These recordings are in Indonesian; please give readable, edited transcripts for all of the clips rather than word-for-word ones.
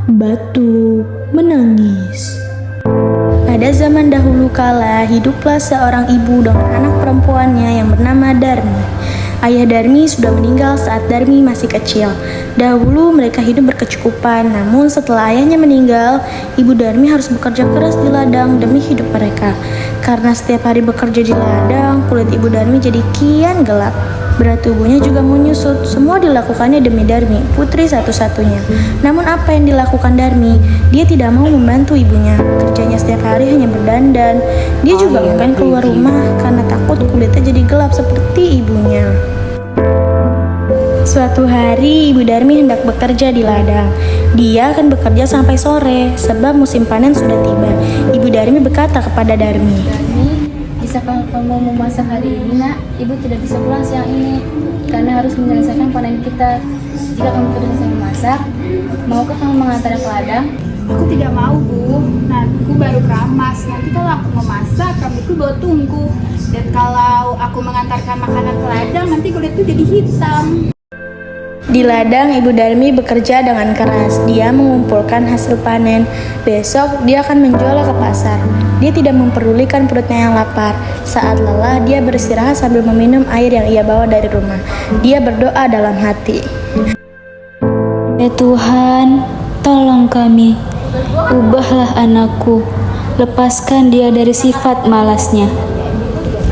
Batu menangis. Pada zaman dahulu kala, hiduplah seorang ibu dengan anak perempuannya yang bernama Darmi. Ayah Darmi sudah meninggal saat Darmi masih kecil. Dahulu mereka hidup berkecukupan, namun setelah ayahnya meninggal, ibu Darmi harus bekerja keras di ladang demi hidup mereka. Karena setiap hari bekerja di ladang, kulit ibu Darmi jadi kian gelap. Berat tubuhnya juga menyusut. Semua dilakukannya demi Darmi, putri satu-satunya. Namun apa yang dilakukan Darmi? Dia tidak mau membantu ibunya. Kerjanya setiap hari hanya berdandan. Dia juga enggan keluar rumah karena takut kulitnya jadi gelap seperti ibunya. Suatu hari, Ibu Darmi hendak bekerja di ladang. Dia akan bekerja sampai sore, sebab musim panen sudah tiba. Ibu Darmi berkata kepada Darmi, Darmi, bisakah kamu memasak hari ini, nak? Ibu tidak bisa pulang siang ini, karena harus menyelesaikan panen kita. Jika kamu tidak bisa memasak, maukah kamu mengantar ke ladang? Aku tidak mau, Bu. Nantiku baru keramas. Nanti kalau aku memasak, rambutku bau tungku. Dan kalau aku mengantarkan makanan ke ladang, nanti kulitku jadi hitam. Di ladang, Ibu Darmi bekerja dengan keras. Dia mengumpulkan hasil panen. Besok, dia akan menjualnya ke pasar. Dia tidak memperdulikan perutnya yang lapar. Saat lelah, dia beristirahat sambil meminum air yang ia bawa dari rumah. Dia berdoa dalam hati. Ya Tuhan, tolong kami. Ubahlah anakku. Lepaskan dia dari sifat malasnya.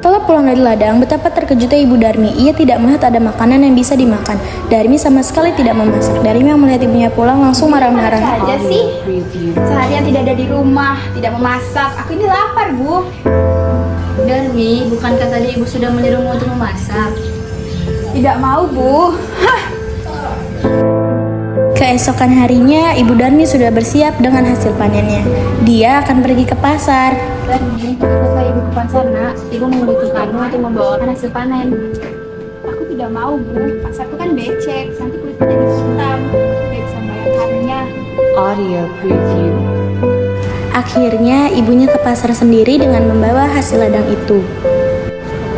Setelah pulang dari ladang, betapa terkejutnya Ibu Darmi. Ia tidak melihat ada makanan yang bisa dimakan. Darmi sama sekali tidak memasak. Darmi yang melihat ibunya pulang langsung marah-marah. Saja sih, seharian tidak ada di rumah, tidak memasak. Aku ini lapar, Bu. Darmi, bukankah tadi ibu sudah menyuruhmu untuk memasak? Tidak mau, Bu. Keesokan harinya, Ibu Darmi sudah bersiap dengan hasil panennya. Dia akan pergi ke pasar. Darmi, ketika ibu ke pasar, nak, ibu membutuhkanmu untuk membawakan hasil panen. Aku tidak mau, Bu. Pasarku kan becek, nanti kulitku jadi hitam. Tidak bisa membayangkannya. Audio preview. Akhirnya, ibunya ke pasar sendiri dengan membawa hasil ladang itu.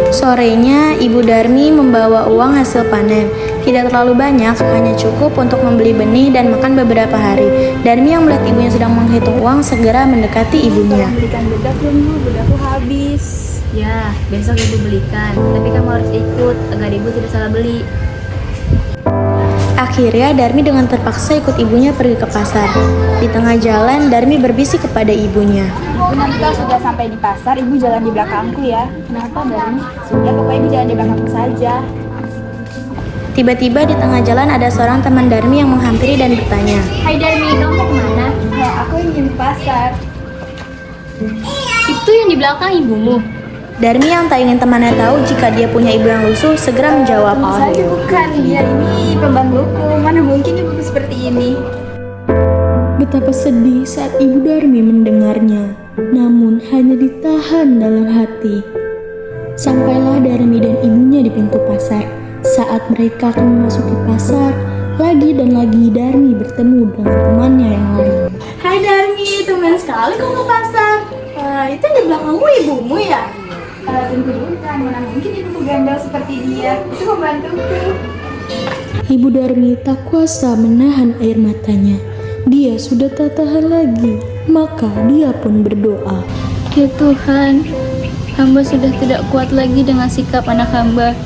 Sorenya, Ibu Darmi membawa uang hasil panen. Tidak terlalu banyak, hanya cukup untuk membeli benih dan makan beberapa hari. Darmi yang melihat ibunya sedang menghitung uang segera mendekati ibunya. Belikan bedak dong, Bu. Bedakku habis. Ya, besok ibu belikan, tapi kamu harus ikut agar ibu tidak salah beli. Akhirnya, Darmi dengan terpaksa ikut ibunya pergi ke pasar. Di tengah jalan, Darmi berbisik kepada ibunya. Bu, nanti kalau sudah sampai di pasar, Ibu jalan di belakangku ya. Kenapa, Darmi? Sudah, pokoknya Ibu jalan di belakangku saja. Tiba-tiba di tengah jalan ada seorang teman Darmi yang menghampiri dan bertanya, Hai Darmi, kamu mau kemana? Nah, aku ingin di pasar. Itu yang di belakang ibumu. Darmi yang tak ingin temannya tahu jika dia punya ibu yang lusuh segera menjawab, Tentu saja bukan, dia ini pembantuku. Mana mungkin ibu seperti ini. Betapa sedih saat Ibu Darmi mendengarnya, namun hanya ditahan dalam hati. Sampailah Darmi dan ibunya di pintu pasar. Saat mereka akan memasuki pasar, lagi dan lagi Darmi bertemu dengan temannya yang lain. Hai Darmi, teman sekali kamu ke pasar. Itu yang di belakangmu ibumu ya? Tentu bukan, mana mungkin ibuku gandel seperti dia. Itu pembantuku. Ibu Darmi tak kuasa menahan air matanya. Dia sudah tak tahan lagi, maka dia pun berdoa. Ya Tuhan, hamba sudah tidak kuat lagi dengan sikap anak hamba.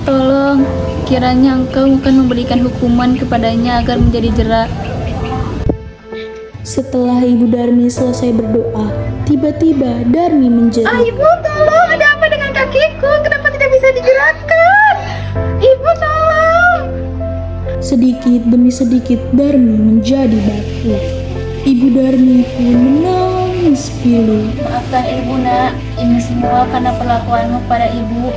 Tolong, kiranya Engkau akan memberikan hukuman kepadanya agar menjadi jerak. Setelah Ibu Darmi selesai berdoa, tiba-tiba Darmi menjerit. Ibu, tolong, ada apa dengan kakiku? Kenapa tidak bisa digerakkan? Ibu, tolong. Sedikit demi sedikit Darmi menjadi batu. Ibu Darmi pun menangis pilu. Maafkan ibu, nak. Ini semua karena perlakuanmu pada ibu.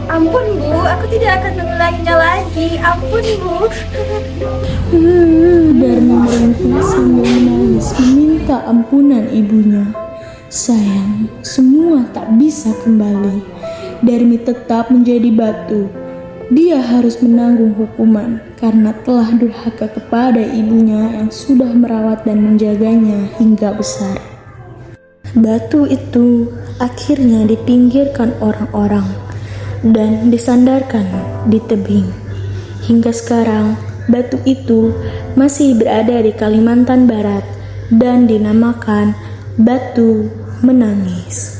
Ampun Bu, aku tidak akan mengulanginya lagi. Ampun Bu. Darmi merengkuh sambil menangis meminta ampunan ibunya. Sayang, semua tak bisa kembali. Darmi tetap menjadi batu. Dia harus menanggung hukuman karena telah durhaka kepada ibunya yang sudah merawat dan menjaganya hingga besar. Batu itu akhirnya dipinggirkan orang-orang dan disandarkan di tebing. Hingga sekarang, batu itu masih berada di Kalimantan Barat dan dinamakan Batu Menangis.